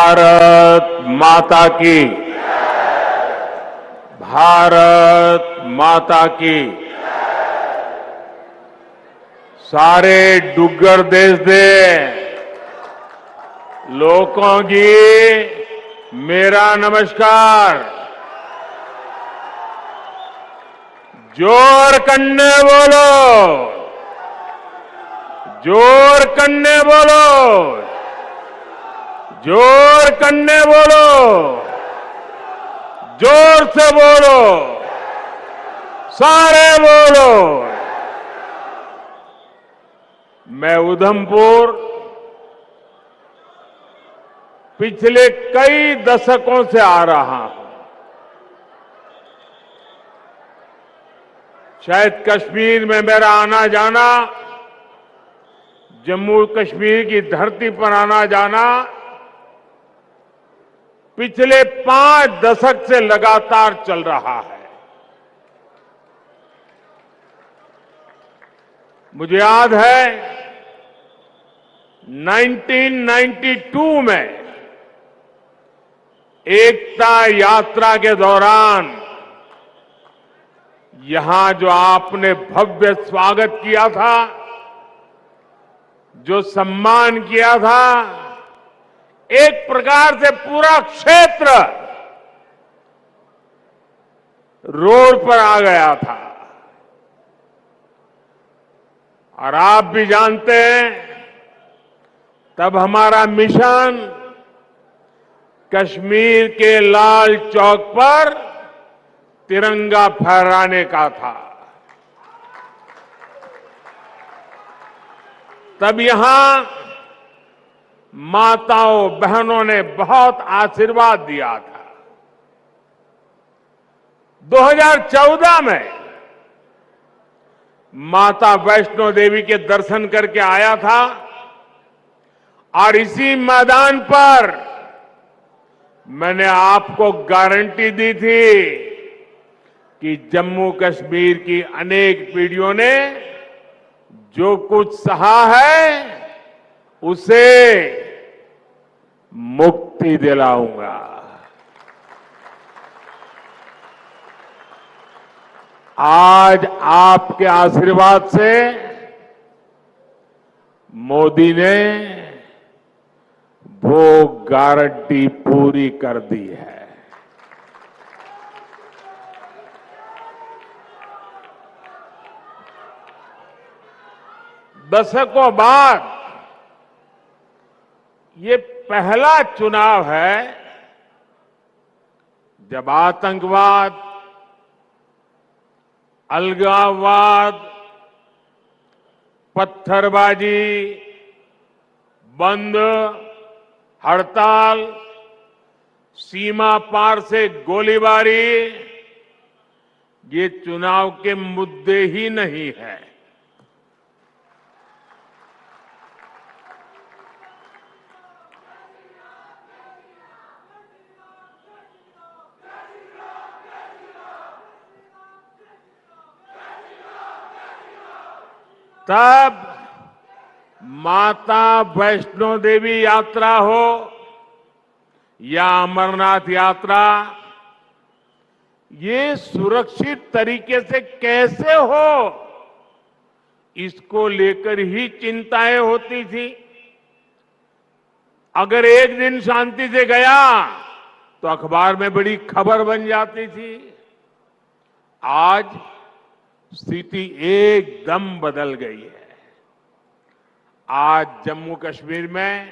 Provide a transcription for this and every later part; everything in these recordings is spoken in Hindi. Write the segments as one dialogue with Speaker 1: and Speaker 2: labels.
Speaker 1: भारत माता की, भारत माता की। सारे डुग्गर देश दे लोगों की मेरा नमस्कार। जोर कन्ने बोलो, जोर कन्ने बोलो, जोर कन्ने बोलो, जोर से बोलो, सारे बोलो। मैं उधमपुर पिछले कई दशकों से आ रहा हूं। शायद कश्मीर में मेरा आना जाना, जम्मू कश्मीर की धरती पर आना जाना पिछले 5 दशक से लगातार चल रहा है। मुझे याद है 1992 में एकता यात्रा के दौरान यहां जो आपने भव्य स्वागत किया था, जो सम्मान किया था, एक प्रकार से पूरा क्षेत्र रोड पर आ गया था। और आप भी जानते हैं, तब हमारा मिशन कश्मीर के लाल चौक पर तिरंगा फहराने का था। तब यहां माताओं बहनों ने बहुत आशीर्वाद दिया था। 2014 में माता वैष्णो देवी के दर्शन करके आया था और इसी मैदान पर मैंने आपको गारंटी दी थी कि जम्मू कश्मीर की अनेक पीढ़ियों ने जो कुछ सहा है उसे मुक्ति दिलाऊंगा। आज आपके आशीर्वाद से मोदी ने वो गारंटी पूरी कर दी है। दशकों बाद ये पहला चुनाव है जब आतंकवाद, अलगाववाद, पत्थरबाजी, बंद, हड़ताल, सीमा पार से गोलीबारी ये चुनाव के मुद्दे ही नहीं है। तब माता वैष्णो देवी यात्रा हो या अमरनाथ यात्रा, ये सुरक्षित तरीके से कैसे हो, इसको लेकर ही चिंताएं होती थी। अगर एक दिन शांति से गया तो अखबार में बड़ी खबर बन जाती थी। आज स्थिति एकदम बदल गई है। आज जम्मू कश्मीर में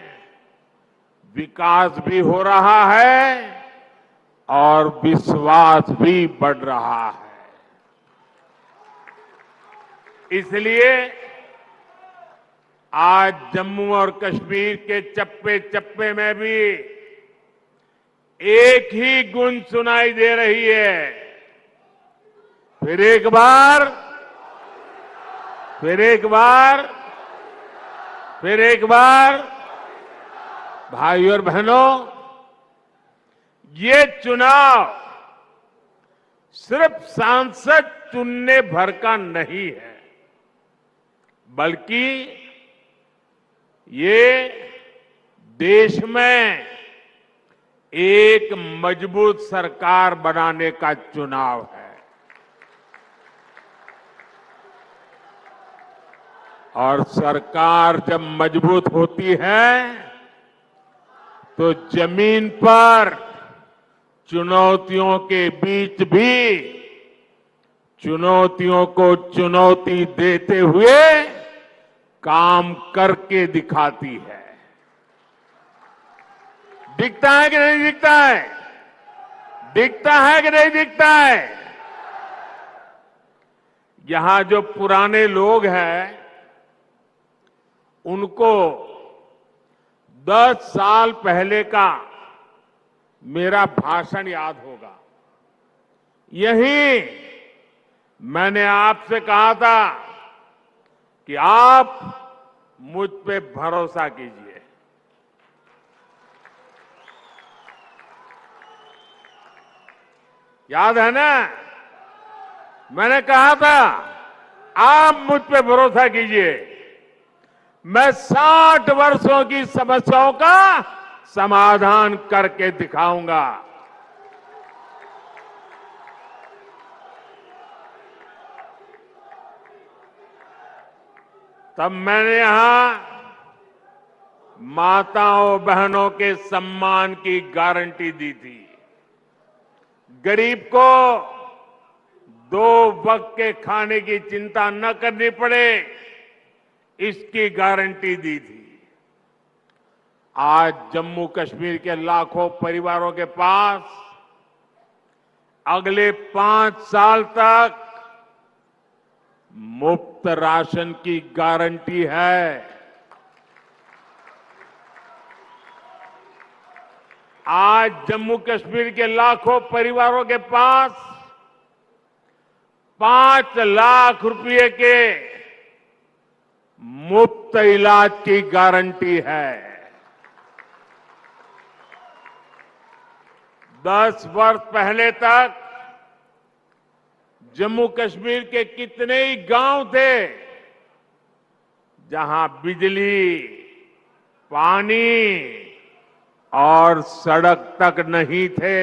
Speaker 1: विकास भी हो रहा है और विश्वास भी बढ़ रहा है। इसलिए आज जम्मू और कश्मीर के चप्पे चप्पे में भी एक ही गूंज सुनाई दे रही है। फिर एक बार, फिर एक बार, फिर एक बार, भाइयों और बहनों, ये चुनाव सिर्फ सांसद चुनने भर का नहीं है, बल्कि ये देश में एक मजबूत सरकार बनाने का चुनाव है। और सरकार जब मजबूत होती है तो जमीन पर चुनौतियों के बीच भी चुनौतियों को चुनौती देते हुए काम करके दिखाती है। दिखता है कि नहीं दिखता है? दिखता है कि नहीं दिखता है? यहां जो पुराने लोग हैं उनको 10 साल पहले का मेरा भाषण याद होगा। यही मैंने आपसे कहा था कि आप मुझ पे भरोसा कीजिए। याद है ना? मैंने कहा था आप मुझ पे भरोसा कीजिए, मैं 60 वर्षों की समस्याओं का समाधान करके दिखाऊंगा। तब मैंने यहां माताओं बहनों के सम्मान की गारंटी दी थी, गरीब को 2 वक्त के खाने की चिंता न करनी पड़े इसकी गारंटी दी थी। आज जम्मू कश्मीर के लाखों परिवारों के पास अगले 5 साल तक मुफ्त राशन की गारंटी है। आज जम्मू कश्मीर के लाखों परिवारों के पास 5 लाख रुपए के मुफ्त इलाज की गारंटी है। 10 वर्ष पहले तक जम्मू कश्मीर के कितने ही गांव थे जहां बिजली, पानी और सड़क तक नहीं थे।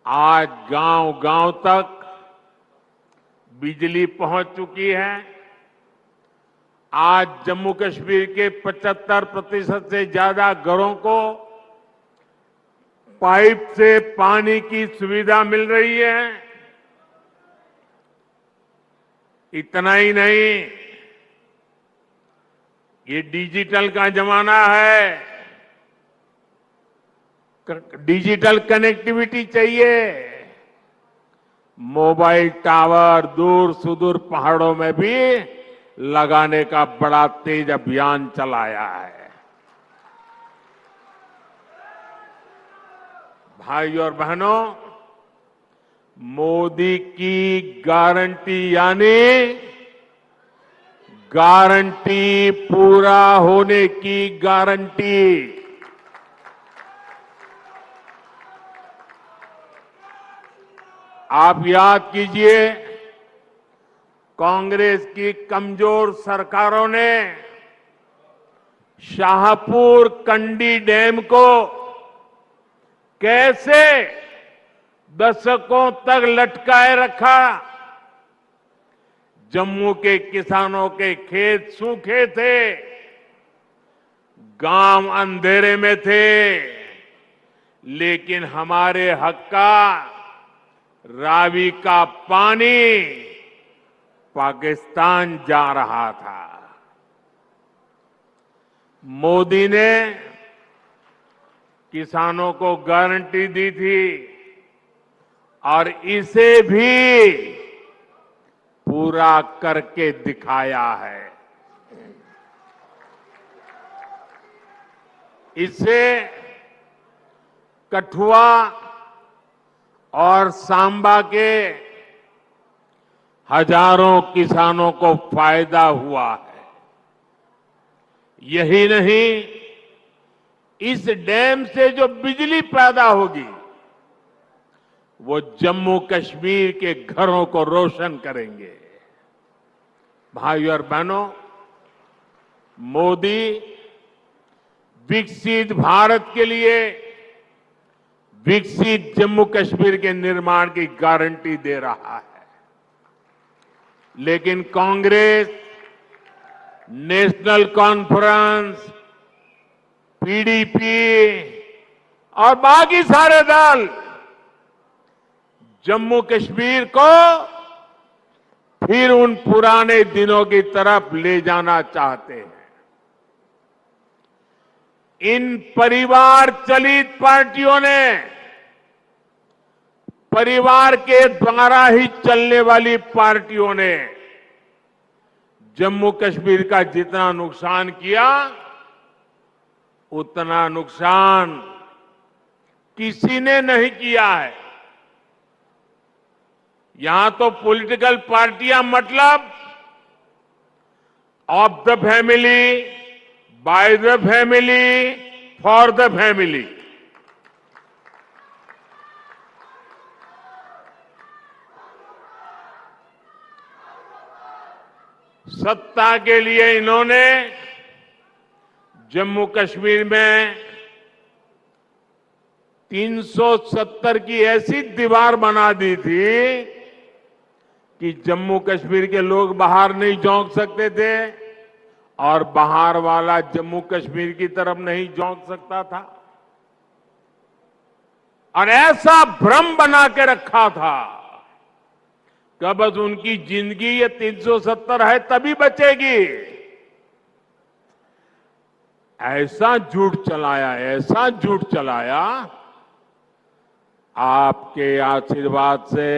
Speaker 1: आज गांव-गांव तक बिजली पहुंच चुकी है। आज जम्मू कश्मीर के 75% से ज्यादा घरों को पाइप से पानी की सुविधा मिल रही है। इतना ही नहीं, ये डिजिटल का जमाना है, डिजिटल कनेक्टिविटी चाहिए। मोबाइल टावर दूर सुदूर पहाड़ों में भी लगाने का बड़ा तेज अभियान चलाया है। भाई और बहनों, मोदी की गारंटी यानी गारंटी पूरा होने की गारंटी। आप याद कीजिए, कांग्रेस की कमजोर सरकारों ने शाहपुर कंडी डैम को कैसे दशकों तक लटकाए रखा। जम्मू के किसानों के खेत सूखे थे, गांव अंधेरे में थे, लेकिन हमारे हक का रावी का पानी पाकिस्तान जा रहा था। मोदी ने किसानों को गारंटी दी थी और इसे भी पूरा करके दिखाया है। इससे कठुआ और सांबा के हजारों किसानों को फायदा हुआ है। यही नहीं, इस डैम से जो बिजली पैदा होगी वो जम्मू कश्मीर के घरों को रोशन करेंगे। भाइयों और बहनों, मोदी विकसित भारत के लिए विकसित जम्मू कश्मीर के निर्माण की गारंटी दे रहा है। लेकिन कांग्रेस, नेशनल कॉन्फ्रेंस, पीडीपी और बाकी सारे दल जम्मू कश्मीर को फिर उन पुराने दिनों की तरफ ले जाना चाहते हैं। इन परिवार चलित पार्टियों ने, परिवार के द्वारा ही चलने वाली पार्टियों ने जम्मू कश्मीर का जितना नुकसान किया, उतना नुकसान किसी ने नहीं किया है। यहां तो पॉलिटिकल पार्टियां मतलब of the family, by the family, for the family. सत्ता के लिए इन्होंने जम्मू कश्मीर में 370 की ऐसी दीवार बना दी थी कि जम्मू कश्मीर के लोग बाहर नहीं झोंक सकते थे और बाहर वाला जम्मू कश्मीर की तरफ नहीं झोंक सकता था। और ऐसा भ्रम बना के रखा था कि बस उनकी जिंदगी ये 370 है तभी बचेगी। ऐसा झूठ चलाया, ऐसा झूठ चलाया। आपके आशीर्वाद से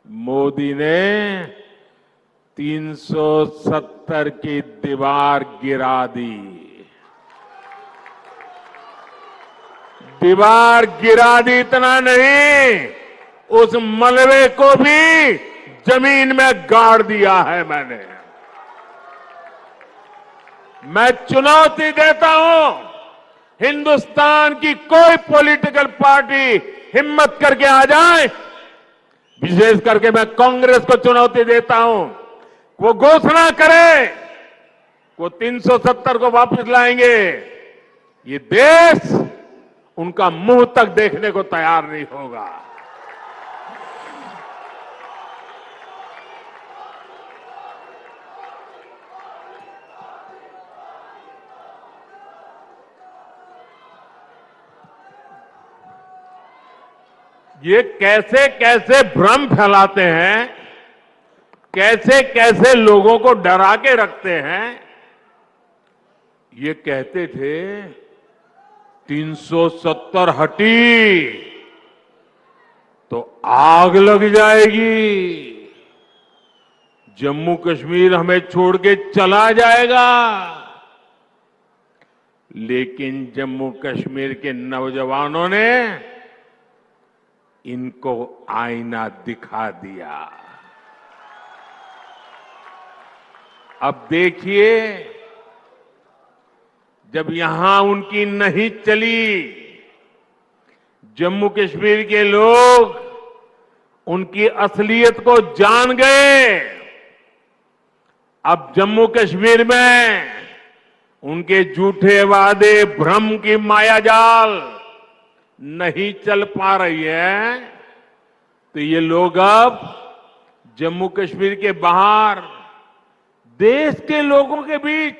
Speaker 1: मोदी ने 370 की दीवार गिरा दी। दीवार गिरा दी, इतना नहीं, उस मलबे को भी जमीन में गाड़ दिया है मैंने। मैं चुनौती देता हूं, हिंदुस्तान की कोई पॉलिटिकल पार्टी हिम्मत करके आ जाए, विशेष करके मैं कांग्रेस को चुनौती देता हूं, वो घोषणा करे वो 370 को वापस लाएंगे, ये देश उनका मुंह तक देखने को तैयार नहीं होगा। ये कैसे कैसे भ्रम फैलाते हैं, कैसे कैसे लोगों को डरा के रखते हैं। ये कहते थे 370 हटी तो आग लग जाएगी, जम्मू कश्मीर हमें छोड़ के चला जाएगा। लेकिन जम्मू कश्मीर के नौजवानों ने इनको आईना दिखा दिया। अब देखिए, जब यहां उनकी नहीं चली, जम्मू कश्मीर के लोग उनकी असलियत को जान गए। अब जम्मू कश्मीर में उनके झूठे वादे, भ्रम की मायाजाल नहीं चल पा रही है, तो ये लोग अब जम्मू कश्मीर के बाहर देश के लोगों के बीच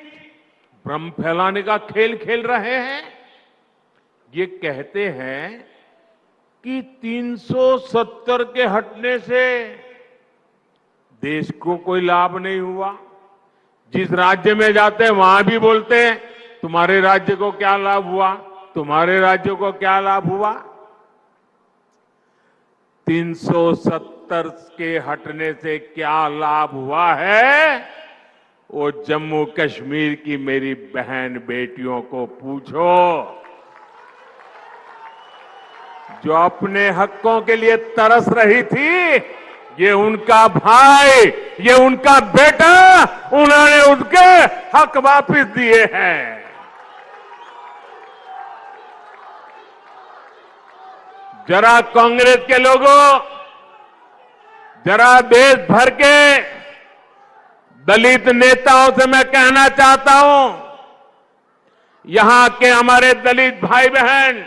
Speaker 1: भ्रम फैलाने का खेल खेल रहे हैं। ये कहते हैं कि 370 के हटने से देश को कोई लाभ नहीं हुआ। जिस राज्य में जाते हैं वहां भी बोलते हैं तुम्हारे राज्य को क्या लाभ हुआ, तुम्हारे राज्य को क्या लाभ हुआ। 370 के हटने से क्या लाभ हुआ है, वो जम्मू कश्मीर की मेरी बहन बेटियों को पूछो, जो अपने हकों के लिए तरस रही थी। ये उनका भाई, ये उनका बेटा, उन्होंने उनके हक वापस दिए हैं। जरा कांग्रेस के लोगों, जरा देश भर के दलित नेताओं से मैं कहना चाहता हूं, यहां के हमारे दलित भाई बहन,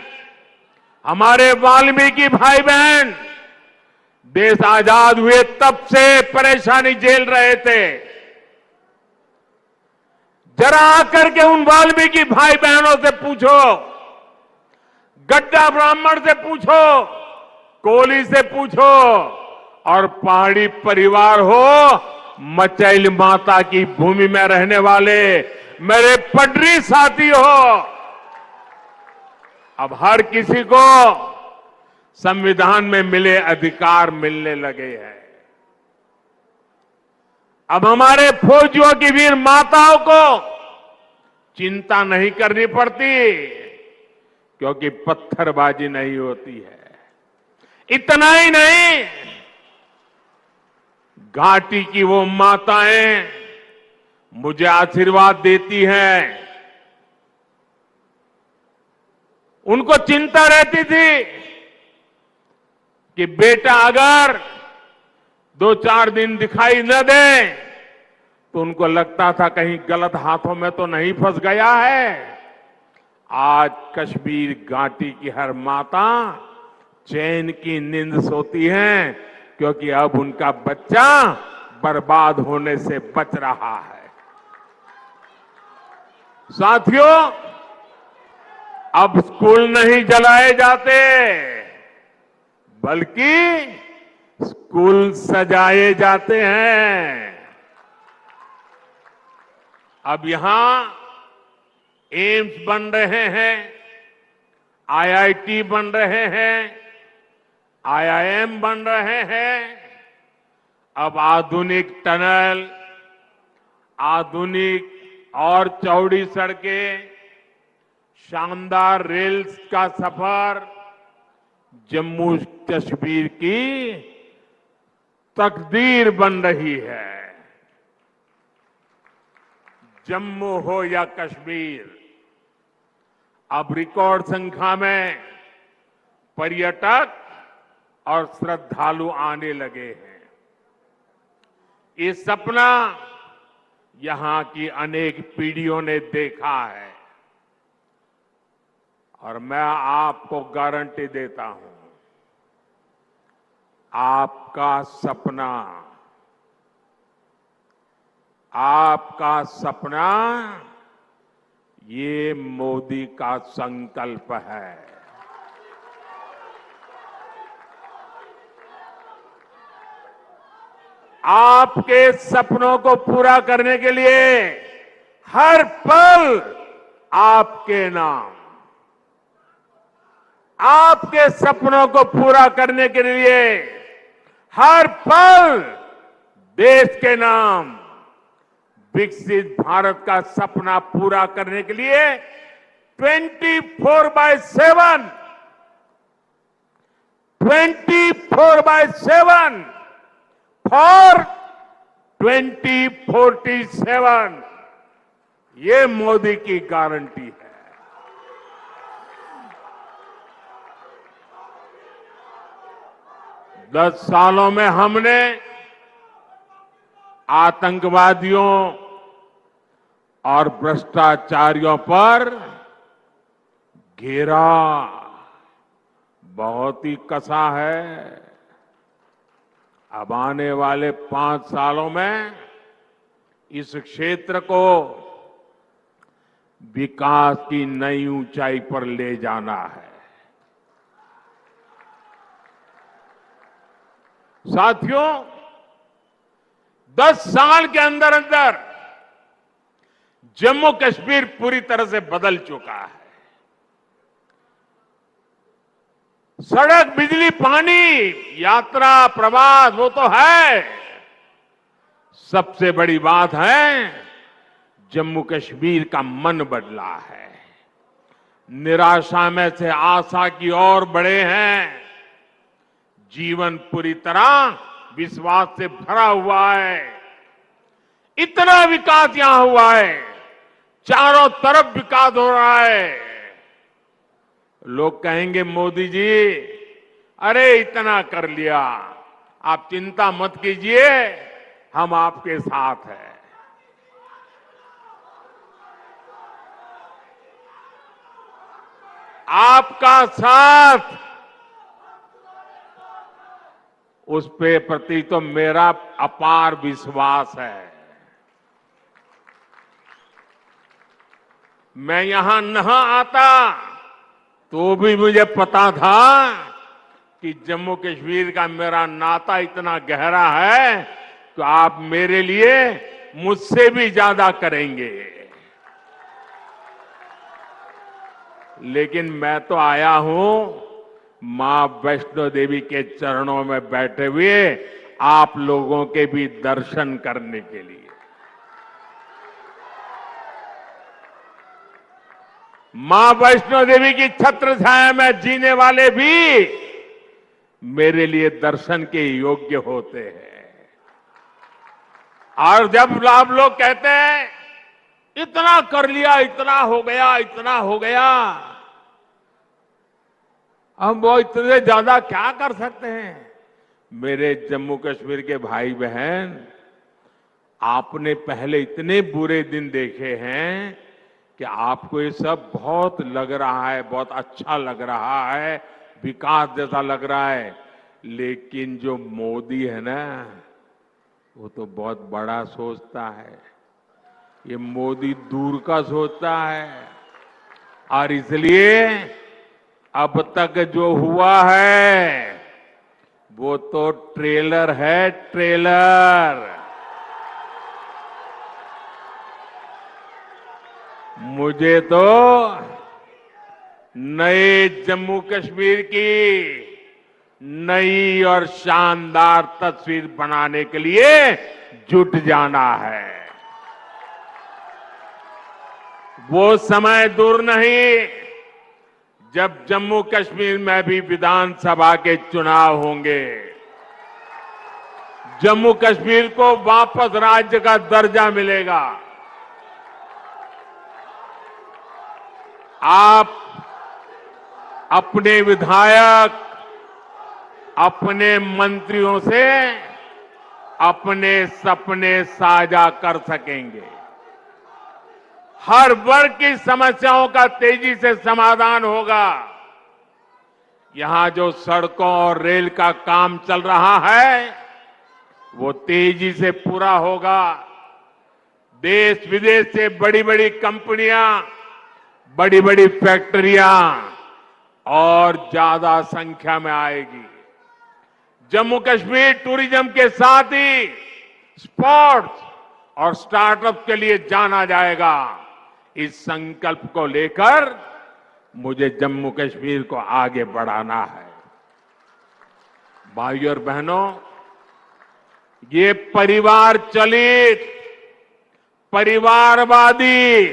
Speaker 1: हमारे वाल्मीकि भाई बहन देश आजाद हुए तब से परेशानी झेल रहे थे। जरा आकर के उन वाल्मीकि भाई बहनों से पूछो, गड्ढा ब्राह्मण से पूछो, कोली से पूछो और पहाड़ी परिवार हो, मचैल माता की भूमि में रहने वाले मेरे पटरी साथी हो, अब हर किसी को संविधान में मिले अधिकार मिलने लगे हैं। अब हमारे फौजियों की वीर माताओं को चिंता नहीं करनी पड़ती, क्योंकि पत्थरबाजी नहीं होती है। इतना ही नहीं, घाटी की वो माताएं मुझे आशीर्वाद देती हैं। उनको चिंता रहती थी कि बेटा अगर 2-4 दिन दिखाई न दे तो उनको लगता था कहीं गलत हाथों में तो नहीं फंस गया है। आज कश्मीर घाटी की हर माता चैन की नींद सोती है, क्योंकि अब उनका बच्चा बर्बाद होने से बच रहा है। साथियों, अब स्कूल नहीं जलाए जाते, बल्कि स्कूल सजाए जाते हैं। अब यहां एम्स बन रहे हैं, आईआईटी बन रहे हैं, आईआईएम बन रहे हैं। अब आधुनिक टनल, आधुनिक और चौड़ी सड़कें, शानदार रेल्स का सफर जम्मू कश्मीर की तकदीर बन रही है। जम्मू हो या कश्मीर, अब रिकॉर्ड संख्या में पर्यटक और श्रद्धालु आने लगे हैं। ये सपना यहां की अनेक पीढ़ियों ने देखा है और मैं आपको गारंटी देता हूं, आपका सपना ये मोदी का संकल्प है। आपके सपनों को पूरा करने के लिए हर पल आपके नाम, आपके सपनों को पूरा करने के लिए हर पल देश के नाम, विकसित भारत का सपना पूरा करने के लिए 24/7 फॉर 2047 ये मोदी की गारंटी है। दस सालों में हमने आतंकवादियों और भ्रष्टाचारियों पर घेरा बहुत ही कसा है। अब आने वाले 5 सालों में इस क्षेत्र को विकास की नई ऊंचाई पर ले जाना है। साथियों, 10 साल के अंदर अंदर जम्मू कश्मीर पूरी तरह से बदल चुका है। सड़क, बिजली, पानी, यात्रा, प्रवास वो तो है, सबसे बड़ी बात है जम्मू कश्मीर का मन बदला है। निराशा में से आशा की ओर बढ़े हैं। जीवन पूरी तरह विश्वास से भरा हुआ है। इतना विकास यहां हुआ है, चारों तरफ विकास हो रहा है। लोग कहेंगे मोदी जी अरे इतना कर लिया, आप चिंता मत कीजिए, हम आपके साथ हैं। आपका साथ, उस पे प्रति तो मेरा अपार विश्वास है। मैं यहां न आता तो भी मुझे पता था कि जम्मू कश्मीर का मेरा नाता इतना गहरा है तो आप मेरे लिए मुझसे भी ज्यादा करेंगे। लेकिन मैं तो आया हूं मां वैष्णो देवी के चरणों में बैठे हुए आप लोगों के भी दर्शन करने के लिए। मां वैष्णो देवी की छत्र छाया में जीने वाले भी मेरे लिए दर्शन के योग्य होते हैं। और जब आप लोग कहते हैं इतना कर लिया, इतना हो गया, इतना हो गया, हम वो इतने ज्यादा क्या कर सकते हैं? मेरे जम्मू कश्मीर के भाई बहन, आपने पहले इतने बुरे दिन देखे हैं कि आपको ये सब बहुत लग रहा है, बहुत अच्छा लग रहा है, विकास जैसा लग रहा है। लेकिन जो मोदी है ना, वो तो बहुत बड़ा सोचता है। ये मोदी दूर का सोचता है। और इसलिए अब तक जो हुआ है वो तो ट्रेलर है, ट्रेलर। मुझे तो नए जम्मू कश्मीर की नई और शानदार तस्वीर बनाने के लिए जुट जाना है। वो समय दूर नहीं जब जम्मू कश्मीर में भी विधानसभा के चुनाव होंगे। जम्मू कश्मीर को वापस राज्य का दर्जा मिलेगा। आप अपने विधायक, अपने मंत्रियों से अपने सपने साझा कर सकेंगे। हर वर्ग की समस्याओं का तेजी से समाधान होगा। यहां जो सड़कों और रेल का काम चल रहा है वो तेजी से पूरा होगा। देश विदेश से बड़ी बड़ी कंपनियां, बड़ी बड़ी फैक्ट्रियां और ज्यादा संख्या में आएगी। जम्मू कश्मीर टूरिज्म के साथ ही स्पोर्ट्स और स्टार्टअप के लिए जाना जाएगा। इस संकल्प को लेकर मुझे जम्मू कश्मीर को आगे बढ़ाना है। भाइयों और बहनों, ये परिवार चलित, परिवारवादी,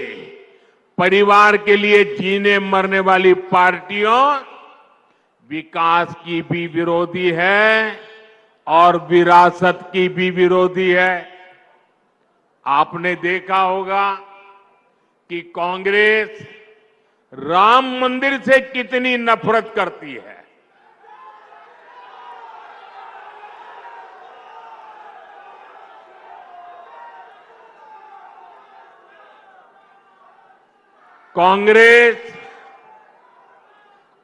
Speaker 1: परिवार के लिए जीने मरने वाली पार्टियों विकास की भी विरोधी है और विरासत की भी विरोधी है। आपने देखा होगा कि कांग्रेस राम मंदिर से कितनी नफरत करती है। कांग्रेस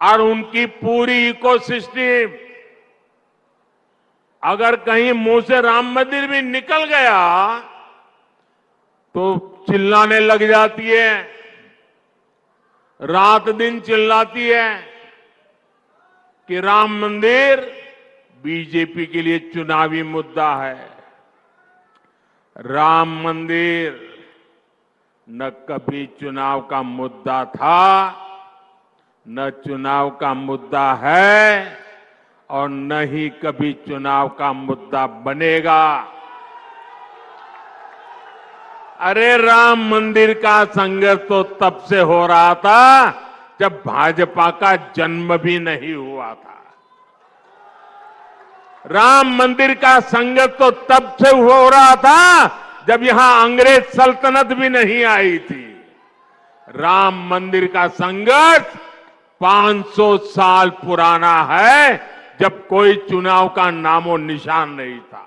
Speaker 1: और उनकी पूरी इकोसिस्टम अगर कहीं मुंह से राम मंदिर भी निकल गया तो चिल्लाने लग जाती है, रात दिन चिल्लाती है कि राम मंदिर बीजेपी के लिए चुनावी मुद्दा है। राम मंदिर न कभी चुनाव का मुद्दा था, न चुनाव का मुद्दा है और न ही कभी चुनाव का मुद्दा बनेगा। अरे राम मंदिर का संघर्ष तो तब से हो रहा था जब भाजपा का जन्म भी नहीं हुआ था। राम मंदिर का संघर्ष तो तब से हो रहा था जब यहां अंग्रेज सल्तनत भी नहीं आई थी। राम मंदिर का संघर्ष 500 साल पुराना है, जब कोई चुनाव का नामो निशान नहीं था।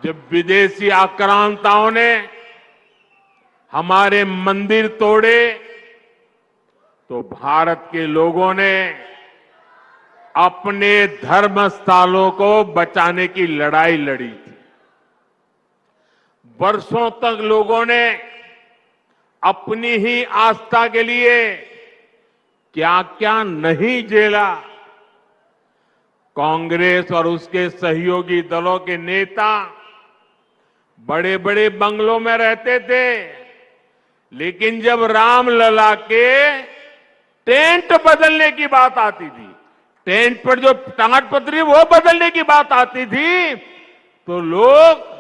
Speaker 1: जब विदेशी आक्रांताओं ने हमारे मंदिर तोड़े, तो भारत के लोगों ने अपने धर्म स्थलों को बचाने की लड़ाई लड़ी थी। वर्षों तक लोगों ने अपनी ही आस्था के लिए क्या क्या नहीं झेला। कांग्रेस और उसके सहयोगी दलों के नेता बड़े बड़े बंगलों में रहते थे, लेकिन जब रामलला के टेंट बदलने की बात आती थी, टेंट पर जो ताड़पत्री वो बदलने की बात आती थी, तो लोग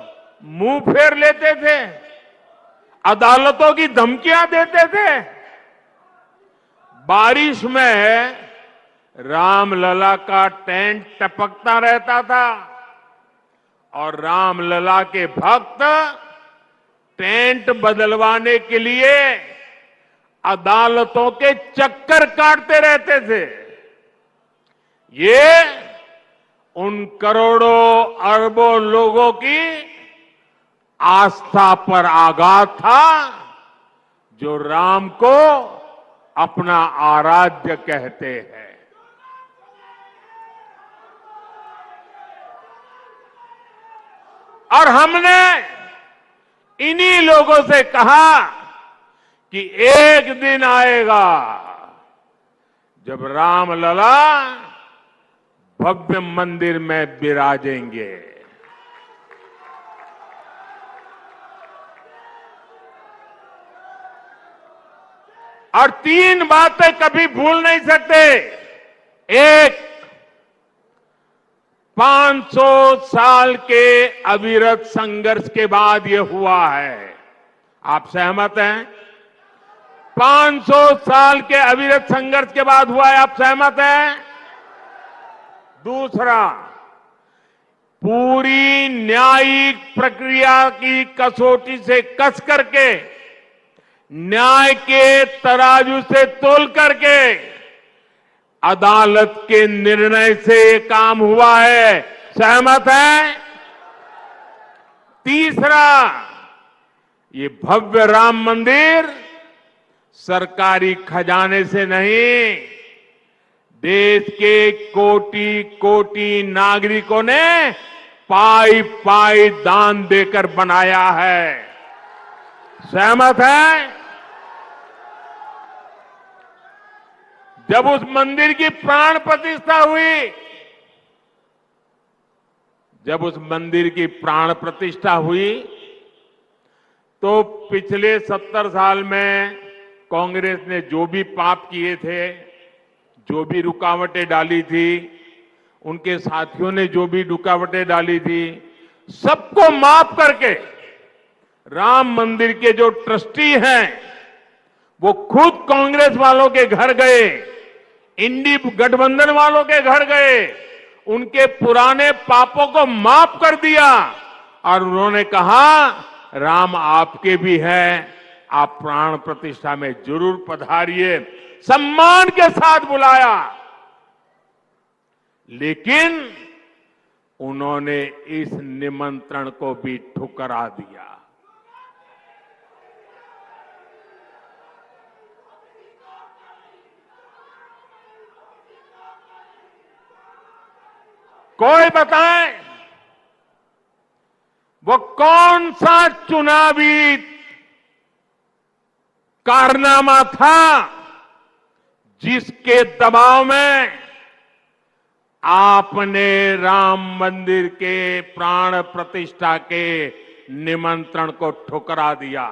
Speaker 1: मुंह फेर लेते थे, अदालतों की धमकियां देते थे। बारिश में रामलला का टेंट टपकता रहता था और रामलला के भक्त टेंट बदलवाने के लिए अदालतों के चक्कर काटते रहते थे। ये उन करोड़ों अरबों लोगों की आस्था पर आघात था जो राम को अपना आराध्य कहते हैं। और हमने इन्हीं लोगों से कहा कि एक दिन आएगा जब रामलला भव्य मंदिर में विराजेंगे। और तीन बातें कभी भूल नहीं सकते। एक, 500 साल के अविरत संघर्ष के बाद ये हुआ है। आप सहमत हैं? 500 साल के अविरत संघर्ष के बाद हुआ है। आप सहमत हैं? दूसरा, पूरी न्यायिक प्रक्रिया की कसौटी से कस करके, न्याय के तराजू से तोल करके अदालत के निर्णय से काम हुआ है। सहमत है? तीसरा, ये भव्य राम मंदिर सरकारी खजाने से नहीं, देश के कोटि कोटि नागरिकों ने पाई पाई दान देकर बनाया है। सहमत है? जब उस मंदिर की प्राण प्रतिष्ठा हुई, जब उस मंदिर की प्राण प्रतिष्ठा हुई, तो पिछले 70 साल में कांग्रेस ने जो भी पाप किए थे, जो भी रुकावटें डाली थी, उनके साथियों ने जो भी रुकावटें डाली थी, सबको माफ करके राम मंदिर के जो ट्रस्टी हैं, वो खुद कांग्रेस वालों के घर गए, इंडी गठबंधन वालों के घर गए, उनके पुराने पापों को माफ कर दिया और उन्होंने कहा राम आपके भी हैं, आप प्राण प्रतिष्ठा में जरूर पधारिए। सम्मान के साथ बुलाया, लेकिन उन्होंने इस निमंत्रण को भी ठुकरा दिया। कोई बताए वो कौन सा चुनावी कारनामा था जिसके दबाव में आपने राम मंदिर के प्राण प्रतिष्ठा के निमंत्रण को ठुकरा दिया?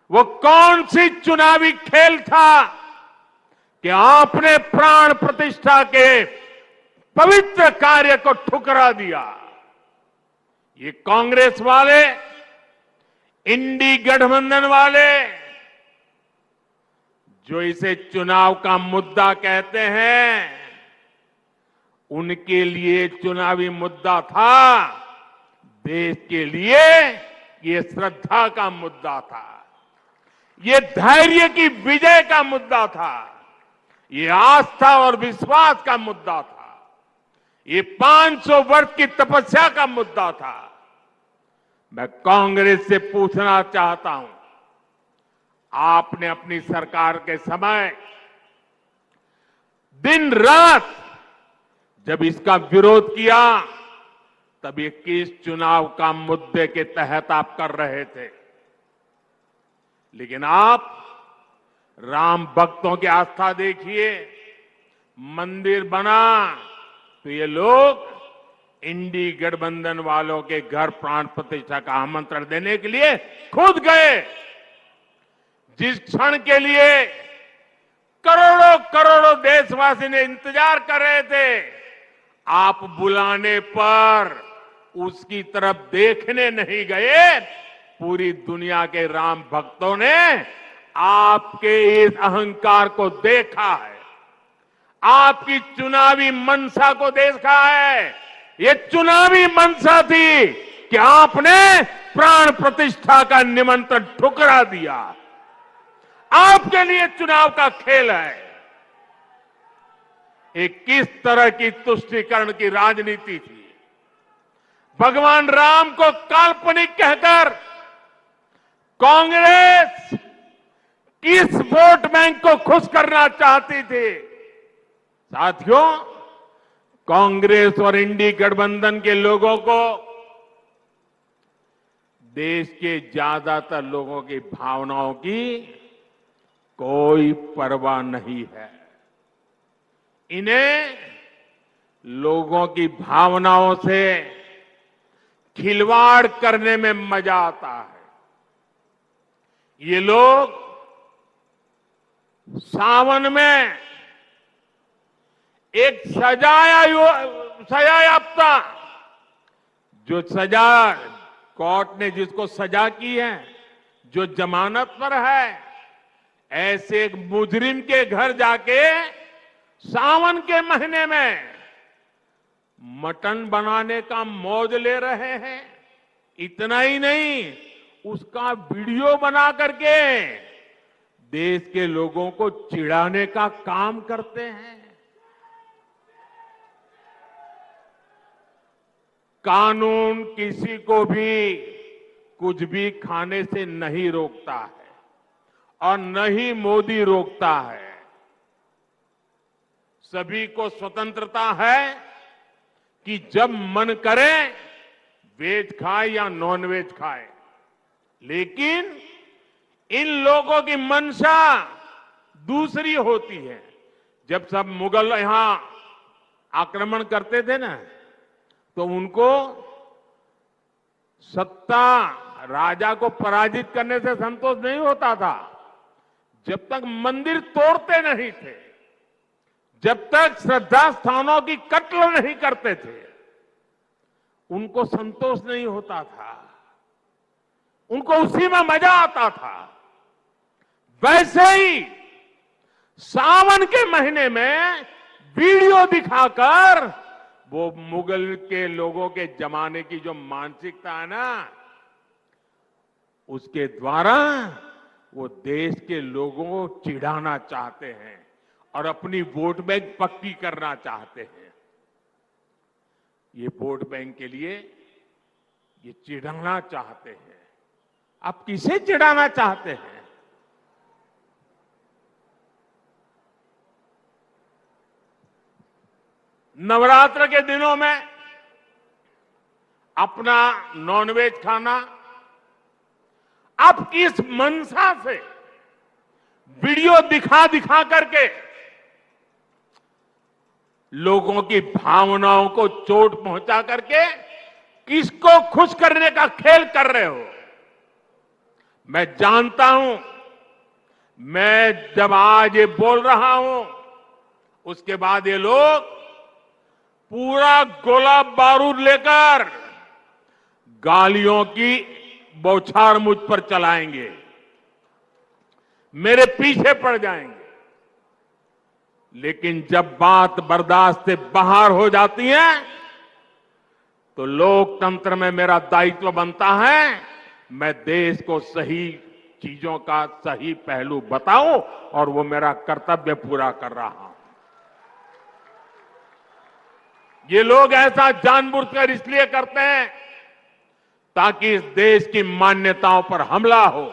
Speaker 1: वो कौन सी चुनावी खेल था कि आपने प्राण प्रतिष्ठा के पवित्र कार्य को ठुकरा दिया? ये कांग्रेस वाले, इंडी गठबंधन वाले, जो इसे चुनाव का मुद्दा कहते हैं, उनके लिए चुनावी मुद्दा था, देश के लिए ये श्रद्धा का मुद्दा था, ये धैर्य की विजय का मुद्दा था, ये आस्था और विश्वास का मुद्दा था, ये 500 वर्ष की तपस्या का मुद्दा था। मैं कांग्रेस से पूछना चाहता हूं, आपने अपनी सरकार के समय दिन रात जब इसका विरोध किया तब 21 चुनाव का मुद्दे के तहत आप कर रहे थे, लेकिन आप राम भक्तों की आस्था देखिए, मंदिर बना तो ये लोग इंडी गठबंधन वालों के घर प्राण प्रतिष्ठा का आमंत्रण देने के लिए खुद गए। जिस क्षण के लिए करोड़ों करोड़ों देशवासी ने इंतजार कर रहे थे, आप बुलाने पर उसकी तरफ देखने नहीं गए। पूरी दुनिया के राम भक्तों ने आपके इस अहंकार को देखा है, आपकी चुनावी मंशा को देखा है। ये चुनावी मंशा थी कि आपने प्राण प्रतिष्ठा का निमंत्रण ठुकरा दिया। आपके लिए चुनाव का खेल है। एक किस तरह की तुष्टीकरण की राजनीति थी। भगवान राम को काल्पनिक कहकर कांग्रेस किस वोट बैंक को खुश करना चाहती थी। साथियों, कांग्रेस और इंडी गठबंधन के लोगों को देश के ज्यादातर लोगों की भावनाओं की कोई परवाह नहीं है। इन्हें लोगों की भावनाओं से खिलवाड़ करने में मजा आता है। ये लोग सावन में एक सजायाफ्ता जो सजा कोर्ट ने जिसको सजा की है, जो जमानत पर है, ऐसे एक मुजरिम के घर जाके सावन के महीने में मटन बनाने का मौज ले रहे हैं। इतना ही नहीं, उसका वीडियो बना करके देश के लोगों को चिढ़ाने का काम करते हैं। कानून किसी को भी कुछ भी खाने से नहीं रोकता है और न ही मोदी रोकता है। सभी को स्वतंत्रता है कि जब मन करे वेज खाए या नॉन वेज खाए, लेकिन इन लोगों की मंशा दूसरी होती है। जब सब मुगल यहां आक्रमण करते थे ना, तो उनको सत्ता राजा को पराजित करने से संतोष नहीं होता था। जब तक मंदिर तोड़ते नहीं थे, जब तक श्रद्धा स्थानों की कत्ल नहीं करते थे, उनको संतोष नहीं होता था। उनको उसी में मजा आता था। वैसे ही सावन के महीने में वीडियो दिखाकर वो मुगल के लोगों के जमाने की जो मानसिकता है ना, उसके द्वारा वो देश के लोगों को चिढ़ाना चाहते हैं और अपनी वोट बैंक पक्की करना चाहते हैं। ये वोट बैंक के लिए ये चिढ़ाना चाहते हैं। आप किसे चिढ़ाना चाहते हैं? नवरात्र के दिनों में अपना नॉनवेज खाना, आप किस मंशा से वीडियो दिखा दिखा करके लोगों की भावनाओं को चोट पहुंचा करके किसको खुश करने का खेल कर रहे हो? मैं जानता हूं, मैं जब आज ये बोल रहा हूं, उसके बाद ये लोग पूरा गोला बारूद लेकर गालियों की बौछार मुझ पर चलाएंगे, मेरे पीछे पड़ जाएंगे। लेकिन जब बात बर्दाश्त से बाहर हो जाती है तो लोकतंत्र में मेरा दायित्व बनता है, मैं देश को सही चीजों का सही पहलू बताऊं और वो मेरा कर्तव्य पूरा कर रहा हूं। ये लोग ऐसा जानबूझकर इसलिए करते हैं ताकि इस देश की मान्यताओं पर हमला हो।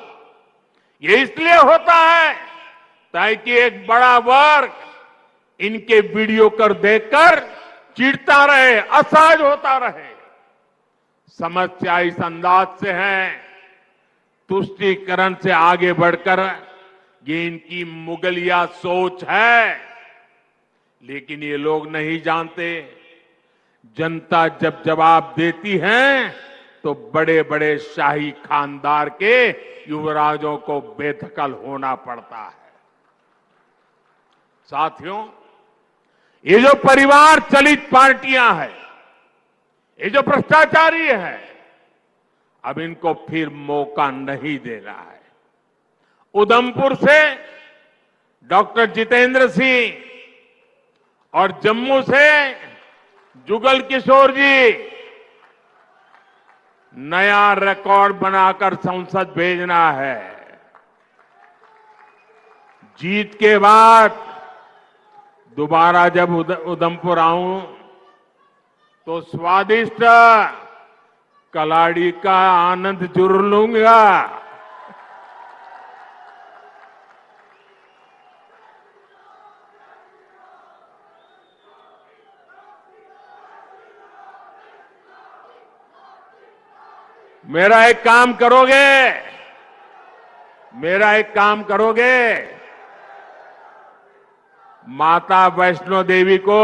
Speaker 1: ये इसलिए होता है ताकि एक बड़ा वर्ग इनके वीडियो कर देखकर चिढ़ता रहे, असहज होता रहे। समस्या इस अंदाज से है, तुष्टीकरण से आगे बढ़कर ये इनकी मुगलिया सोच है। लेकिन ये लोग नहीं जानते, जनता जब जवाब देती है तो बड़े बड़े शाही खानदार के युवराजों को बेदखल होना पड़ता है। साथियों, ये जो परिवार चलित पार्टियां हैं, ये जो भ्रष्टाचारी है, अब इनको फिर मौका नहीं देना है। उधमपुर से डॉक्टर जितेंद्र सिंह और जम्मू से जुगल किशोर जी नया रिकॉर्ड बनाकर संसद भेजना है। जीत के बाद दोबारा जब उधमपुर आऊं तो स्वादिष्ट कलाड़ी का आनंद जरूर लूंगा। मेरा एक काम करोगे, मेरा एक काम करोगे, माता वैष्णो देवी को,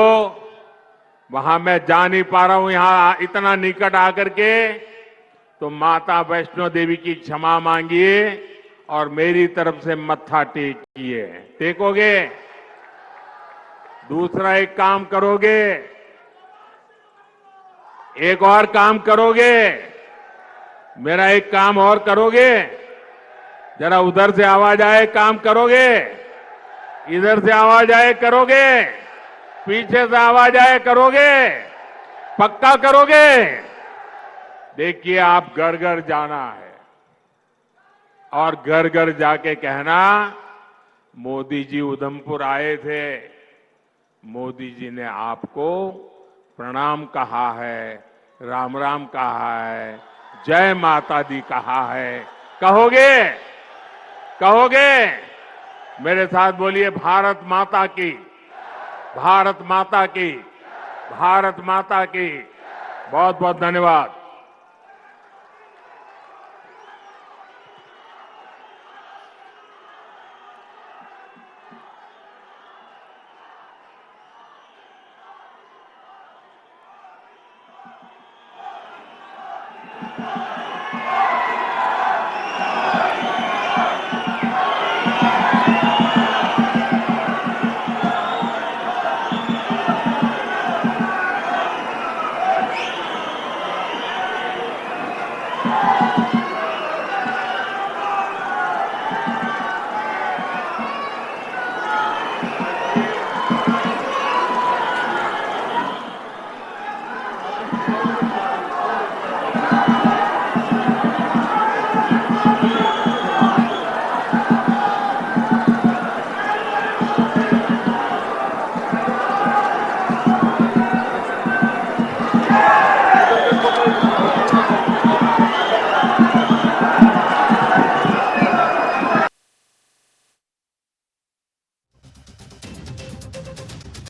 Speaker 1: वहां मैं जा नहीं पा रहा हूं, यहां इतना निकट आकर के, तो माता वैष्णो देवी की क्षमा मांगिए और मेरी तरफ से मत्था टेकिए। टेकोगे? दूसरा एक काम करोगे, एक और काम करोगे, मेरा एक काम और करोगे, जरा उधर से आवाज आए, काम करोगे, इधर से आवाज आए करोगे, पीछे से आवाज आए करोगे, पक्का करोगे? देखिए, आप घर घर जाना है और घर घर जाके कहना, मोदी जी उधमपुर आए थे, मोदी जी ने आपको प्रणाम कहा है, राम राम कहा है, जय माता दी कहा है। कहोगे? कहोगे? मेरे साथ बोलिए, भारत माता की, भारत माता की, भारत माता की। बहुत बहुत धन्यवाद।